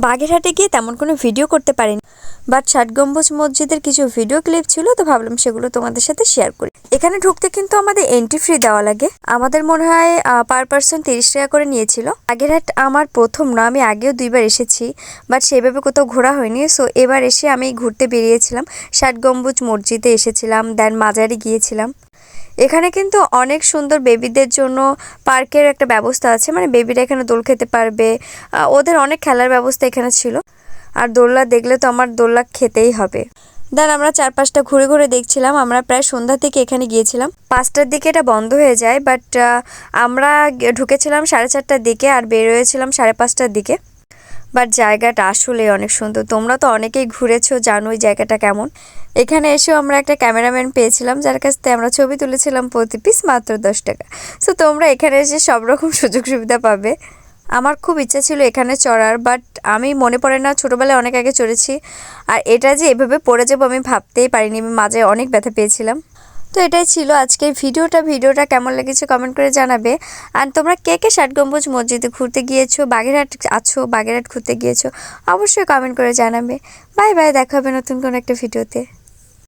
বাগেরহাটে গিয়ে তেমন কোনো ভিডিও করতে পারিনি, বাট ষাট গম্বুজ মসজিদের কিছু ভিডিও ক্লিপ ছিল, তো ভাবলাম সেগুলো তোমাদের সাথে শেয়ার করি। এখানে ঢুকতে কিন্তু আমাদের এন্ট্রি ফ্রি দেওয়া লাগে। আমাদের মনে হয় পার পার্সন 30 টাকা করে নিয়েছিল। বাগেরহাট আমার প্রথম না, আমি আগেও 2বার এসেছি, বাট সেভাবে কোথাও ঘোরা হয়নি। সো এবার এসে আমি ঘুরতে বেরিয়েছিলাম, ষাট গম্বুজ মসজিদে এসেছিলাম, দেন মাজারে গিয়েছিলাম। এখানে কিন্তু অনেক সুন্দর বেবিদের জন্য পার্কের একটা ব্যবস্থা আছে, মানে বেবিরা এখানে দোল খেতে পারবে, ওদের অনেক খেলার ব্যবস্থা এখানে ছিল। আর দোলনা দেখলে তো আমার দোলনা খেতেই হবে। দেন আমরা চারপাশটা ঘুরে ঘুরে দেখছিলাম। আমরা প্রায় সন্ধ্যা থেকে এখানে গিয়েছিলাম, 5টার দিকে এটা বন্ধ হয়ে যায়, বাট আমরা ঢুকেছিলাম 4:30টার দিকে আর বের হয়েছিলাম 5:30টার দিকে। বাট জায়গাটা আসলে অনেক সুন্দর, তোমরা তো অনেকেই ঘুরেছো, জানো এই জায়গাটা কেমন। এখানে এসেও আমরা একটা ক্যামেরাম্যান পেয়েছিলাম, যার কাছ থেকে আমরা ছবি তুলেছিলাম প্রতি পিস মাত্র 10 টাকা। সো তোমরা এখানে এসে সব রকম সুযোগ সুবিধা পাবে। আমার খুব ইচ্ছা ছিল এখানে চড়ার, বাট আমি মনে পড়ে না, ছোটোবেলায় অনেক আগে চড়েছি। আর এটা যে এভাবে পড়ে যাবো আমি ভাবতেই পারিনি, আমি মাঝে অনেক ব্যথা পেয়েছিলাম। তো এটাই ছিল আজকের ভিডিওটা কেমন লেগেছে কমেন্ট করে জানাবে। আর তোমরা কে কে ষাট গম্বুজ মসজিদে ঘুরতে গিয়েছো, বাগেরহাট আছো, বাগেরহাট ঘুরতে গিয়েছো, অবশ্যই কমেন্ট করে জানাবে। বাই বাই, দেখা হবে নতুন কোনো একটা ভিডিওতে।